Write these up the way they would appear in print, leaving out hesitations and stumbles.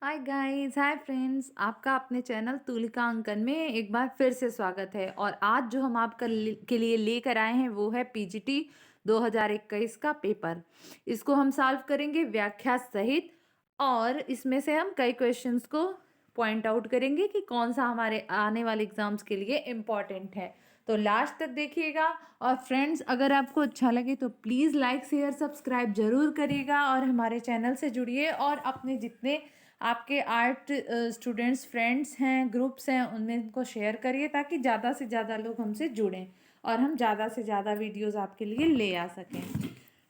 Hi guys, hi friends. आपका अपने channel Tulika अंकन में एक बार फिर से स्वागत है। और आज जो हम आपका के लिए लेकर आए हैं वो है पीजीटी 2021 का पेपर। इसको हम सॉल्व करेंगे व्याख्या सहित, और इसमें से हम कई क्वेश्चंस को पॉइंट आउट करेंगे कि कौन सा हमारे आने वाले एग्जाम्स के लिए इम्पॉर्टेंट है। तो लास्ट तक देखिएगा। और फ्रेंड्स, अगर आपको अच्छा लगे तो प्लीज़ लाइक शेयर सब्सक्राइब जरूर करिएगा और हमारे चैनल से जुड़िए और अपने जितने आपके आर्ट स्टूडेंट्स फ्रेंड्स हैं, ग्रुप्स हैं, उनमें इनको शेयर करिए ताकि ज़्यादा से ज़्यादा लोग हमसे जुड़ें और हम ज़्यादा से ज़्यादा वीडियोस आपके लिए ले आ सकें।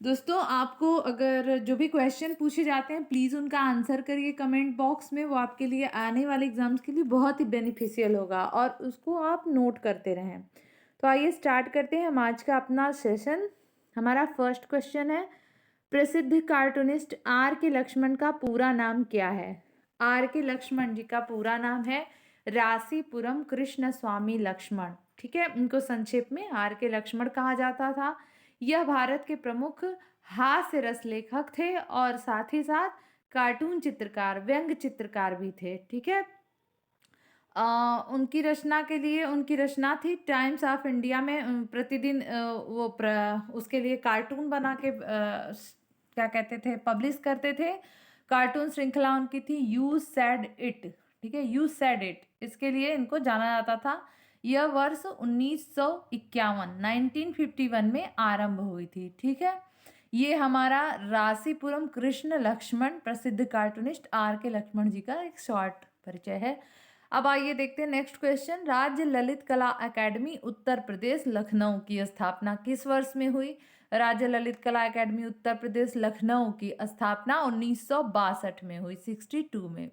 दोस्तों, आपको अगर जो भी क्वेश्चन पूछे जाते हैं प्लीज़ उनका आंसर करिए कमेंट बॉक्स में। वो आपके लिए आने वाले एग्जाम्स के लिए बहुत ही बेनिफिशियल होगा और उसको आप नोट करते रहें। तो आइए स्टार्ट करते हैं हम आज का अपना सेशन। हमारा फर्स्ट क्वेश्चन है, प्रसिद्ध कार्टूनिस्ट आर के लक्ष्मण का पूरा नाम क्या है? आर के लक्ष्मण जी का पूरा नाम है रासीपुरम कृष्ण स्वामी लक्ष्मण। ठीक है, इनको संक्षेप में आर के लक्ष्मण कहा जाता था। यह भारत के प्रमुख हास्य रस लेखक थे और साथ ही साथ कार्टून चित्रकार, व्यंग चित्रकार भी थे। ठीक है, उनकी रचना थी टाइम्स ऑफ इंडिया में। प्रतिदिन उसके लिए कार्टून बना के क्या कहते थे, पब्लिश करते थे। कार्टून श्रृंखला उनकी थी यू सेड इट। ठीक है, यू सेड इट, इसके लिए इनको जाना जाता था। यह वर्ष 1951 में आरंभ हुई थी। ठीक है, ये हमारा रासीपुरम कृष्ण लक्ष्मण प्रसिद्ध कार्टूनिस्ट आर के लक्ष्मण जी का एक शॉर्ट परिचय है। अब आइए देखते हैं नेक्स्ट क्वेश्चन। राज्य ललित कला एकेडमी उत्तर प्रदेश लखनऊ की स्थापना किस वर्ष में हुई? राज्य ललित कला एकेडमी उत्तर प्रदेश लखनऊ की स्थापना 1962 में हुई, 62 में।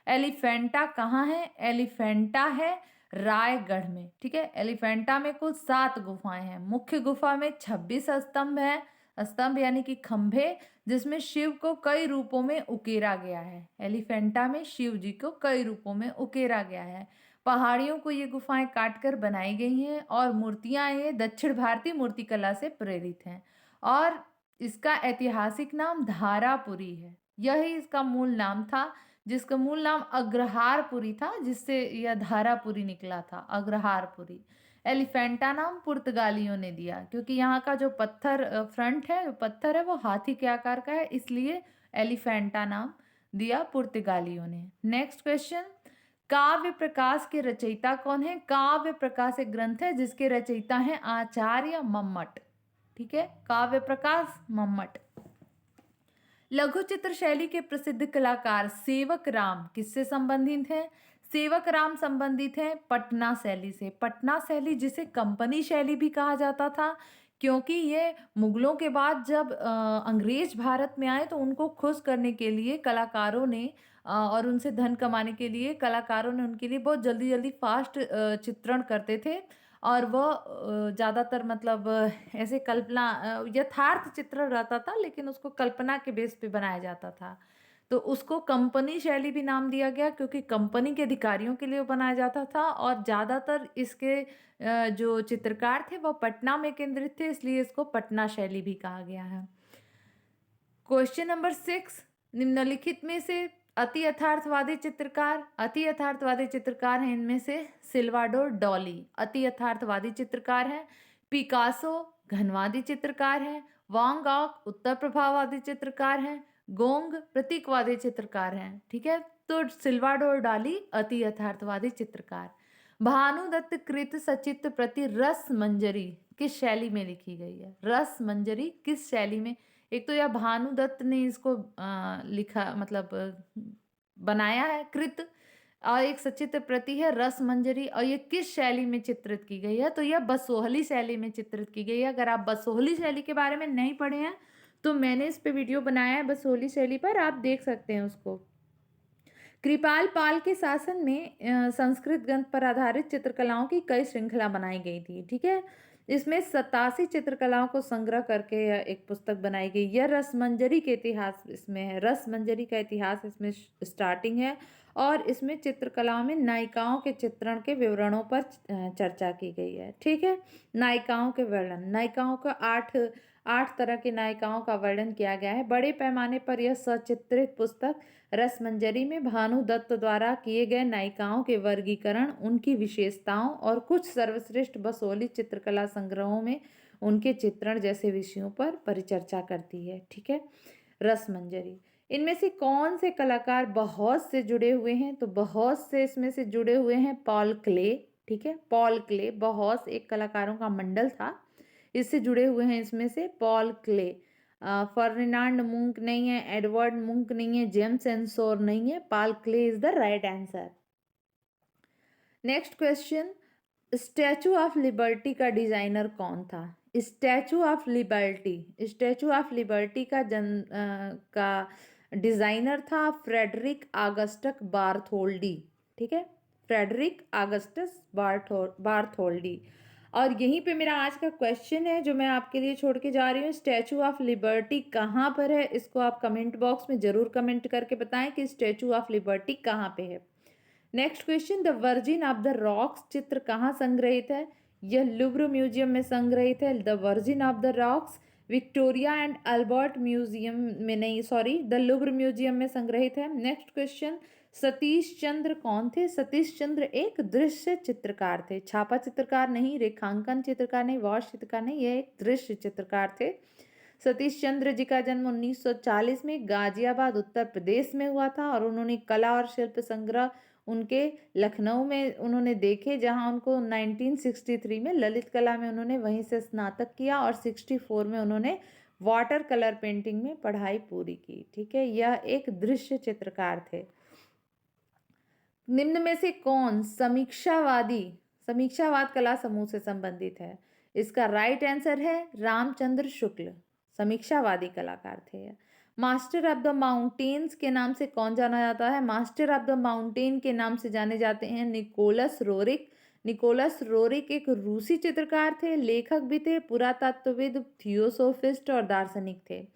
एलिफेंटा कहाँ है? एलिफेंटा है रायगढ़ में। ठीक है, एलिफेंटा में कुल 7 गुफाएं हैं। मुख्य गुफा में 26 स्तंभ है, स्तंभ यानी कि खंभे, जिसमें शिव को कई रूपों में उकेरा गया है। एलिफेंटा में शिव जी को कई रूपों में उकेरा गया है। पहाड़ियों को ये गुफाएं काटकर बनाई गई हैं और मूर्तियां ये दक्षिण भारतीय मूर्तिकला से प्रेरित हैं। और इसका ऐतिहासिक नाम धारापुरी है। यही इसका मूल नाम था, जिसका मूल नाम अग्रहारपुरी था, जिससे यह धारापुरी निकला था, अग्रहारपुरी। एलिफेंटा नाम पुर्तगालियों ने दिया क्योंकि यहाँ का जो पत्थर फ्रंट है, जो पत्थर है वो हाथी के आकार का है, इसलिए एलिफेंटा नाम दिया पुर्तगालियों ने। नेक्स्ट क्वेश्चन, काव्य प्रकाश के रचयिता कौन है? काव्य प्रकाश एक ग्रंथ है जिसके रचयिता हैं आचार्य मम्मट। ठीक है, काव्य प्रकाश मम्मट। लघु चित्र शैली के प्रसिद्ध कलाकार सेवक राम किससे संबंधित हैं? सेवक राम संबंधित हैं पटना शैली से। पटना शैली जिसे कंपनी शैली भी कहा जाता था, क्योंकि ये मुगलों के बाद जब अंग्रेज भारत में आए तो उनको खुश करने के लिए कलाकारों ने और उनसे धन कमाने के लिए कलाकारों ने उनके लिए बहुत जल्दी जल्दी फास्ट चित्रण करते थे। और वह ज़्यादातर मतलब ऐसे कल्पना यथार्थ चित्रण रहता था, लेकिन उसको कल्पना के बेस पे बनाया जाता था। तो उसको कंपनी शैली भी नाम दिया गया क्योंकि कंपनी के अधिकारियों के लिए वो बनाया जाता था। और ज़्यादातर इसके जो चित्रकार थे वह पटना में केंद्रित थे, इसलिए इसको पटना शैली भी कहा गया है। क्वेश्चन नंबर 6, निम्नलिखित में से अति यथार्थवादी चित्रकार हैं इनमें से? सिल्वाडोर डॉली अति यथार्थवादी चित्रकार हैं। पिकासो घनवादी चित्रकार हैं। वांग गॉग उत्तर प्रभाववादी चित्रकार हैं। गोंग प्रतीकवादी चित्रकार हैं। ठीक है, तो सिल्वाडोर डॉली अति यथार्थवादी चित्रकार। भानुदत्त कृत सचित्र प्रति रस मंजरी किस शैली में लिखी गई है? रस मंजरी किस शैली में? एक तो यह भानुदत्त ने इसको लिखा, मतलब बनाया है कृत, और एक सचित्र प्रति है रस मंजरी, और ये किस शैली में चित्रित की गई है? तो यह बसोहली शैली में चित्रित की गई है। अगर आप बसोहली शैली के बारे में नहीं पढ़े हैं तो मैंने इस पे वीडियो बनाया है बसोहली शैली पर, आप देख सकते हैं उसको। कृपाल पाल के शासन में संस्कृत ग्रंथ पर आधारित चित्रकलाओं की कई श्रृंखला बनाई गई थी। ठीक है, इसमें 87 चित्रकलाओं को संग्रह करके यह एक पुस्तक बनाई गई। यह रसमंजरी के इतिहास इसमें है, रसमंजरी का इतिहास इसमें स्टार्टिंग है। और इसमें चित्रकलाओं में नायिकाओं के चित्रण के विवरणों पर चर्चा की गई है। ठीक है, नायिकाओं के वर्णन, नायिकाओं का 8 तरह की नायिकाओं का वर्णन किया गया है। बड़े पैमाने पर यह सचित्रित पुस्तक रसमंजरी में भानु दत्त द्वारा किए गए नायिकाओं के वर्गीकरण, उनकी विशेषताओं और कुछ सर्वश्रेष्ठ बसोली चित्रकला संग्रहों में उनके चित्रण जैसे विषयों पर परिचर्चा करती है। ठीक है, रसमंजरी। इनमें से कौन से कलाकार बहुत से जुड़े हुए हैं? तो बहुत से इसमें से जुड़े हुए हैं पॉल क्ले। ठीक है, पॉल क्ले बहुत एक कलाकारों का मंडल था, इससे जुड़े हुए हैं इसमें से पॉल क्ले। फर्डिनांड मुंक नहीं है, एडवर्ड मुंक नहीं है, जेम्स एंसोर नहीं है, Paul clay is the right answer. Next question, statue of liberty का डिजाइनर कौन था? Statue of liberty, statue of liberty का डिजाइनर था फ्रेडरिक ऑगस्टस बार्थोल्डी। ठीक है, फ्रेडरिक ऑगस्टस बार्थोल्डी। और यहीं पे मेरा आज का क्वेश्चन है जो मैं आपके लिए छोड़ के जा रही हूँ, स्टैचू ऑफ लिबर्टी कहाँ पर है? इसको आप कमेंट बॉक्स में जरूर कमेंट करके बताएं कि स्टैचू ऑफ लिबर्टी कहाँ पे है। Next question, the virgin of the rocks चित्र कहाँ संग्रहित है? यह लुव्र म्यूजियम में संग्रहित है। The virgin of the rocks Victoria and Albert museum में नहीं, सॉरी, द लुव्र म्यूजियम में संग्रहित है। नेक्स्ट क्वेश्चन, सतीश चंद्र कौन थे? सतीश चंद्र एक दृश्य चित्रकार थे, छापा चित्रकार नहीं, रेखांकन चित्रकार नहीं, वॉश चित्रकार नहीं, यह एक दृश्य चित्रकार थे। सतीश चंद्र जी का जन्म 1940 में गाजियाबाद उत्तर प्रदेश में हुआ था और उन्होंने कला और शिल्प संग्रह उनके लखनऊ में उन्होंने देखे, जहां उनको 1963 में ललित कला में उन्होंने वहीं से स्नातक किया और 64 में उन्होंने वाटर कलर पेंटिंग में पढ़ाई पूरी की। ठीक है, यह एक दृश्य चित्रकार थे। निम्न में से कौन समीक्षावाद कला समूह से संबंधित है? इसका राइट आंसर है रामचंद्र शुक्ल, समीक्षावादी कलाकार थे। मास्टर ऑफ द माउंटेन्स के नाम से कौन जाना जाता है? मास्टर ऑफ द माउंटेन के नाम से जाने जाते हैं निकोलस रोरिक। निकोलस रोरिक एक रूसी चित्रकार थे, लेखक भी थे, पुरातत्वविद, थियोसोफिस्ट और दार्शनिक थे।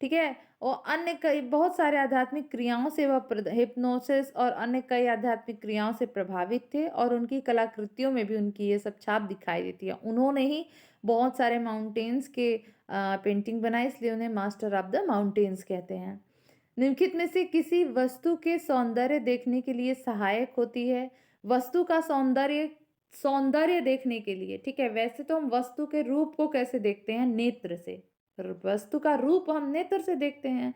ठीक है, और अन्य कई बहुत सारे आध्यात्मिक क्रियाओं से वह हिप्नोसिस और अन्य कई आध्यात्मिक क्रियाओं से प्रभावित थे और उनकी कलाकृतियों में भी उनकी ये सब छाप दिखाई देती है। उन्होंने ही बहुत सारे माउंटेन्स के पेंटिंग बनाई, इसलिए उन्हें मास्टर ऑफ द माउंटेन्स कहते हैं। निम्नलिखित में से किसी वस्तु के सौंदर्य देखने के लिए सहायक होती है? वस्तु का सौंदर्य देखने के लिए, ठीक है, वैसे तो हम वस्तु के रूप को कैसे देखते हैं? नेत्र से। वस्तु का रूप हम नेत्र से देखते हैं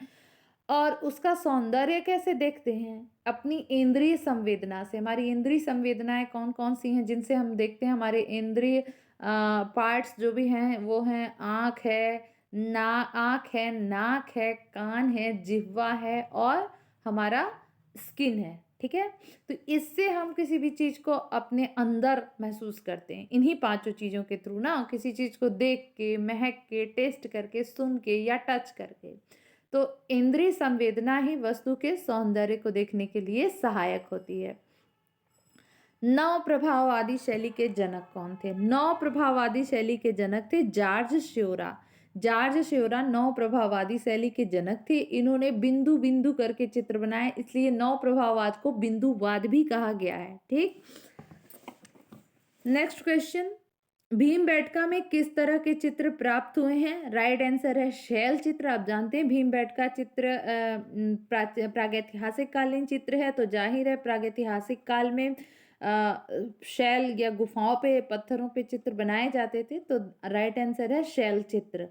और उसका सौंदर्य कैसे देखते हैं? अपनी इंद्रिय संवेदना से। हमारी इंद्रिय संवेदनाएं कौन कौन सी हैं जिनसे हम देखते हैं? हमारे इंद्रिय पार्ट्स जो भी हैं वो हैं आँख है, नाक है, कान है, जिह्वा है और हमारा स्किन है। ठीक है, तो इससे हम किसी भी चीज़ को अपने अंदर महसूस करते हैं, इन्हीं पांचों चीज़ों के थ्रू ना, किसी चीज़ को देख के, महक के, टेस्ट करके, सुन के या टच करके। तो इंद्रिय संवेदना ही वस्तु के सौंदर्य को देखने के लिए सहायक होती है। नव प्रभाववादी शैली के जनक कौन थे? नव प्रभाववादी शैली के जनक थे जॉर्ज श्योरा। जॉर्ज श्योरा नव प्रभाववादी शैली के जनक थे। इन्होंने बिंदु बिंदु करके चित्र बनाए, इसलिए नव प्रभाववाद को बिंदुवाद भी कहा गया है। ठीक, नेक्स्ट क्वेश्चन, भीमबेटका में किस तरह के चित्र प्राप्त हुए हैं? राइट आंसर है शैल चित्र। आप जानते हैं भीमबेटका चित्र प्रागैतिहासिक कालीन चित्र है, तो जाहिर है प्रागैतिहासिक काल में शैल या गुफाओं पे, पत्थरों पे चित्र बनाए जाते थे, तो राइट आंसर है शैल चित्र।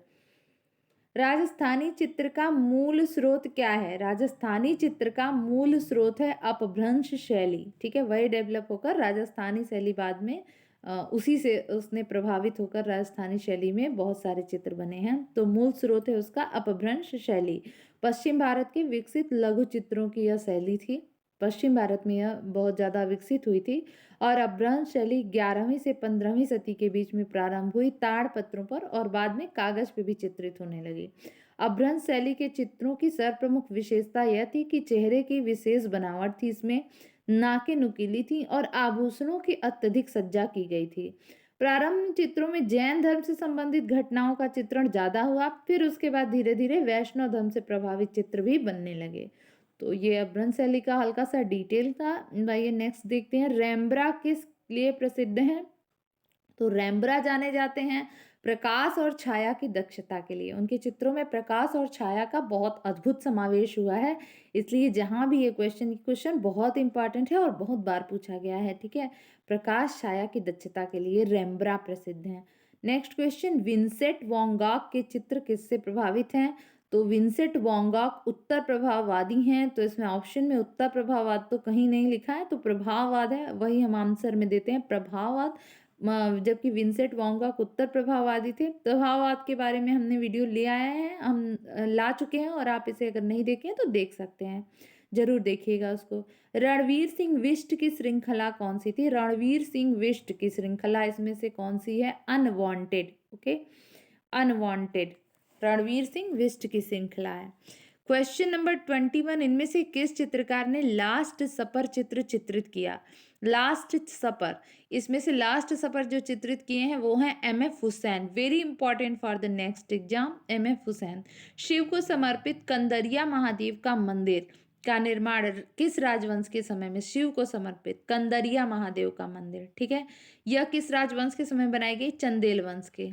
राजस्थानी चित्र का मूल स्रोत क्या है? राजस्थानी चित्र का मूल स्रोत है अपभ्रंश शैली। ठीक है, वही डेवलप होकर राजस्थानी शैली बाद में उसी से उसने प्रभावित होकर राजस्थानी शैली में बहुत सारे चित्र बने हैं। तो मूल स्रोत है उसका अपभ्रंश शैली। पश्चिम भारत के विकसित लघु चित्रों की यह शैली थी। पश्चिम भारत में यह बहुत ज़्यादा विकसित हुई थी और अपभ्रंश शैली 11वीं से 15वीं सदी के बीच में प्रारंभ हुई ताड़ पत्रों पर और बाद में कागज पे भी चित्रित होने लगी। अपभ्रंश शैली के चित्रों की सर्वप्रमुख विशेषता यह थी कि चेहरे की विशेष बनावट थी, इसमें नाकें नुकीली थी और आभूषणों की अत्यधिक सज्जा की गई थी। प्रारंभ चित्रों में जैन धर्म से संबंधित घटनाओं का चित्रण ज्यादा हुआ, फिर उसके बाद धीरे धीरे वैष्णव धर्म से प्रभावित चित्र भी बनने लगे। तो ये अपभ्रंश शैली का हल्का सा डिटेल था। भाई नेक्स्ट देखते हैं, रैम्ब्रा किस लिए प्रसिद्ध है? तो रैम्ब्रा जाने जाते हैं प्रकाश और छाया की दक्षता के लिए। उनके चित्रों में प्रकाश और छाया का बहुत अद्भुत समावेश हुआ है, इसलिए जहाँ भी ये क्वेश्चन बहुत इंपॉर्टेंट है और बहुत बार पूछा गया है, ठीक है। प्रकाश छाया की दक्षता के लिए रेम्ब्रा प्रसिद्ध हैं। Next question, Vincent van Gogh के चित्र किससे प्रभावित हैं? तो विंसेंट वैन गॉग उत्तर प्रभाववादी हैं, तो इसमें ऑप्शन में उत्तर प्रभाववाद तो कहीं नहीं लिखा है, तो प्रभाववाद है, वही हम आंसर में देते हैं प्रभाववाद। जबकि विंसेंट वैन गॉग उत्तर प्रभाववादी थे। प्रभाववाद के बारे में हमने वीडियो ले आए हैं, हम ला चुके हैं, और आप इसे अगर नहीं देखे हैं तो देख सकते हैं, जरूर देखिएगा उसको। रणवीर सिंह विष्ट की श्रृंखला कौन सी थी? रणवीर सिंह विष्ट की श्रृंखला इसमें से कौन सी है? Unwanted. Okay, unwanted Ranveer Singh Bisht की श्रृंखला है। क्वेश्चन नंबर 21, इनमें से किस चित्रकार ने लास्ट सपर चित्र चित्रित किया? लास्ट सपर, इसमें से लास्ट सपर जो चित्रित किए हैं वो हैं M F. Husain. Very important for the next exam, M F. Husain. Shiva को समर्पित कंदरिया महादेव का मंदिर का निर्माण किस राजवंश के समय में? शिव को समर्पित कंदरिया महादेव का मंदिर, ठीक है, यह किस राजवंश के समय बनाई गई? चंदेल वंश के।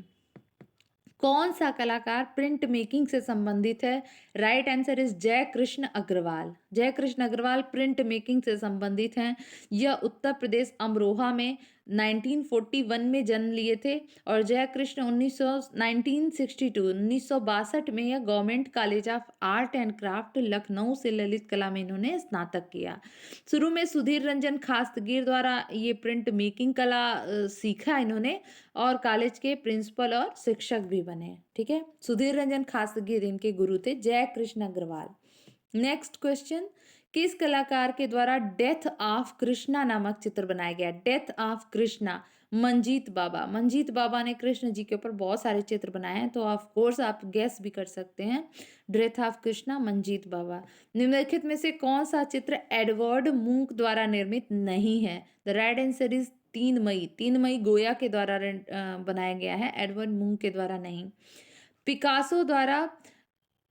कौन सा कलाकार प्रिंट मेकिंग से संबंधित है? राइट आंसर इज जय कृष्ण अग्रवाल। जय कृष्ण अग्रवाल प्रिंट मेकिंग से संबंधित हैं। यह उत्तर प्रदेश अमरोहा में 1941 में जन्म लिए थे, और जय कृष्ण 1962 में यह government college of art and craft Lucknow से ललित कला में इन्होंने स्नातक किया। शुरू में सुधीर रंजन खास्तगीर द्वारा ये प्रिंट मेकिंग कला सीखा इन्होंने, और कॉलेज के प्रिंसिपल और शिक्षक भी बने, ठीक है। सुधीर रंजन खास्तगीर इनके गुरु थे, जय कृष्ण अग्रवाल। नेक्स्ट क्वेश्चन, किस कलाकार के द्वारा डेथ ऑफ कृष्णा नामक चित्र बनाया गया? डेथ ऑफ कृष्णा, मंजीत बाबा। मंजीत बाबा ने कृष्ण जी के ऊपर बहुत सारे चित्र बनाए हैं, तो ऑफ कोर्स आप गैस भी कर सकते हैं, डेथ ऑफ कृष्णा, मंजीत बाबा। निम्नलिखित में से कौन सा चित्र एडवर्ड मूंक द्वारा निर्मित नहीं है? द राइट आंसर इज 3 मई गोया के द्वारा बनाया गया है, एडवर्ड मूंक के द्वारा नहीं। पिकासो द्वारा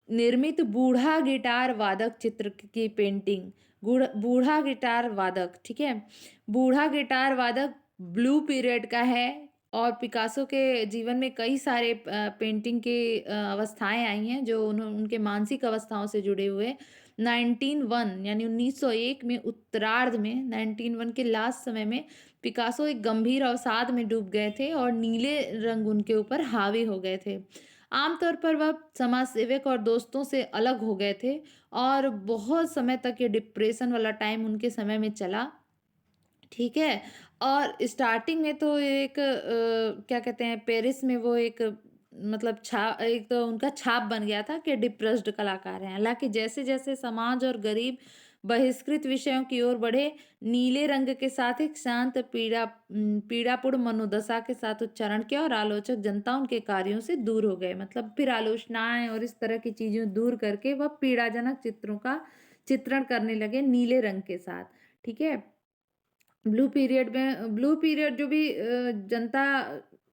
निर्मित बूढ़ा गिटार वादक चित्र की पेंटिंग, बूढ़ा गिटार वादक, ठीक है, बूढ़ा गिटार वादक ब्लू पीरियड का है, और पिकासो के जीवन में कई सारे पेंटिंग के अवस्थाएं आई हैं जो उनके मानसिक अवस्थाओं से जुड़े हुए। 1901 यानी 1901 में उत्तरार्ध में, 1901 के लास्ट समय में पिकासो एक गंभीर अवसाद में डूब गए थे, और नीले रंग उनके ऊपर हावी हो गए थे। आमतौर पर वह समाज सेवक और दोस्तों से अलग हो गए थे, और बहुत समय तक ये डिप्रेशन वाला टाइम उनके समय में चला, ठीक है। और स्टार्टिंग में तो एक क्या कहते हैं, पेरिस में वो एक मतलब एक तो उनका छाप बन गया था कि डिप्रेस्ड कलाकार हैं। हालांकि जैसे जैसे समाज और गरीब बहिष्कृत विषयों की ओर बढ़े, नीले रंग के साथ एक शांत पीड़ापूर्ण मनोदशा के साथ उच्चारण किया, और आलोचक जनता उनके कार्यों से दूर हो गए। मतलब फिर आलोचनाएं और इस तरह की चीजें दूर करके वह पीड़ाजनक चित्रों का चित्रण करने लगे नीले रंग के साथ, ठीक है। ब्लू पीरियड जो भी जनता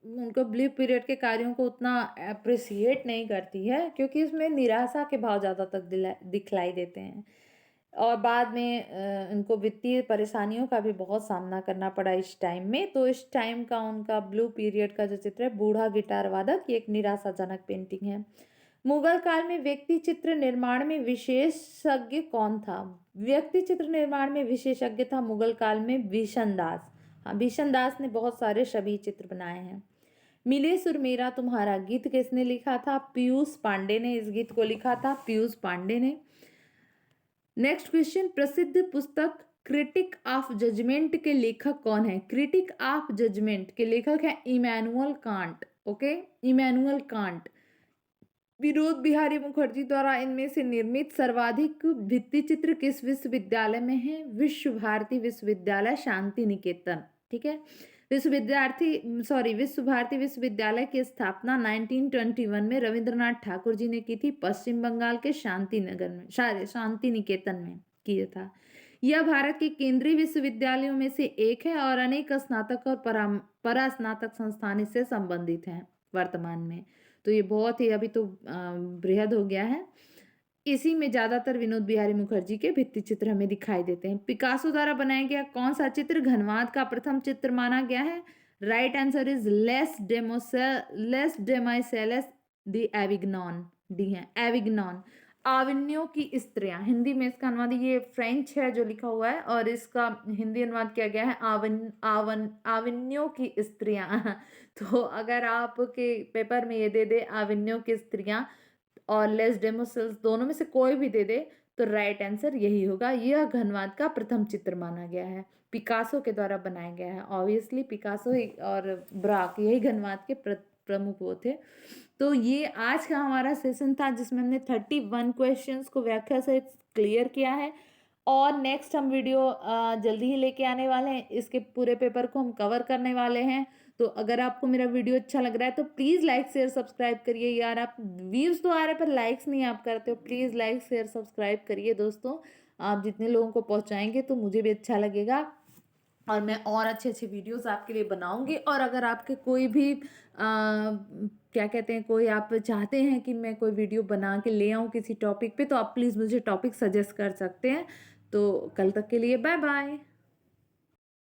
उनको ब्लू पीरियड के कार्यों को उतना अप्रिसिएट नहीं करती है, क्योंकि इसमें निराशा के भाव ज़्यादा तक दिखलाई देते हैं, और बाद में इनको वित्तीय परेशानियों का भी बहुत सामना करना पड़ा इस टाइम में। तो इस टाइम का उनका ब्लू पीरियड का जो चित्र है, बूढ़ा गिटार वादक, ये एक निराशाजनक पेंटिंग है। मुगल काल में व्यक्ति चित्र निर्माण में विशेषज्ञ कौन था? व्यक्ति चित्र निर्माण में विशेषज्ञ था मुगल काल में भीषण दास। हाँ, भीषण दास ने बहुत सारे छवि चित्र बनाए हैं। मिले सुर मेरा तुम्हारा गीत किसने लिखा था? पीयूष पांडे ने इस गीत को लिखा था, पीयूष पांडे ने। नेक्स्ट क्वेश्चन, प्रसिद्ध पुस्तक क्रिटिक ऑफ जजमेंट के लेखक कौन है? क्रिटिक ऑफ जजमेंट के लेखक है Immanuel Kant. Okay, Immanuel Kant. Vinod Bihari Mukherjee द्वारा इनमें से निर्मित सर्वाधिक भित्ति चित्र किस विश्वविद्यालय में है? विश्व भारती विश्वविद्यालय शांति निकेतन, ठीक है। विश्व भारती विश्वविद्यालय की स्थापना 1921 में रविंद्रनाथ ठाकुर जी ने की थी, पश्चिम बंगाल के शांति निकेतन में किया था। यह भारत के केंद्रीय विश्वविद्यालयों में से एक है, और अनेक स्नातक और परास्नातक संस्थान इससे संबंधित हैं वर्तमान में। तो ये बहुत ही अभी तो बृहद हो गया है। इसी में ज्यादातर विनोद बिहारी मुखर्जी के भित्ति चित्र हमें दिखाई देते हैं। पिकासो द्वारा बनाया गया कौन सा चित्र घनवाद का प्रथम चित्र माना गया है? Right answer is Les Demoiselles d'Avignon, D है एविग्नॉन। आविन्यों की स्त्रियां, हिंदी में इसका अनुवाद ये फ्रेंच है जो लिखा हुआ है और इसका हिंदी अनुवाद किया गया है आविन्यों की स्त्रियां। तो अगर आपके पेपर में ये दे दे आविन्यों की स्त्रियां और लेस डेमोसेल्स, दोनों में से कोई भी दे दे तो राइट आंसर यही होगा। यह घनवाद का प्रथम चित्र माना गया है, पिकासो के द्वारा बनाया गया है। ऑब्वियसली पिकासो और ब्राक यही घनवाद के प्रमुख वो थे। तो ये आज का हमारा सेशन था जिसमें हमने 31 क्वेश्चंस को व्याख्या से क्लियर किया है और नेक्स्ट हम वीडियो जल्दी ही लेके आने वाले हैं। इसके पूरे पेपर को हम कवर करने वाले हैं। तो अगर आपको मेरा वीडियो अच्छा लग रहा है तो प्लीज़ लाइक शेयर सब्सक्राइब करिए यार। आप व्यूज़ तो आ रहे हैं पर लाइक्स नहीं आप करते हो। प्लीज़ लाइक शेयर सब्सक्राइब करिए दोस्तों। आप जितने लोगों को पहुंचाएंगे तो मुझे भी अच्छा लगेगा और मैं और अच्छे अच्छे वीडियोस आपके लिए बनाऊंगी। और अगर आपके कोई भी क्या कहते हैं, कोई आप चाहते हैं कि मैं कोई वीडियो बना के ले आऊँ किसी टॉपिक पे, तो आप प्लीज़ मुझे टॉपिक सजेस्ट कर सकते हैं। तो कल तक के लिए बाय बाय।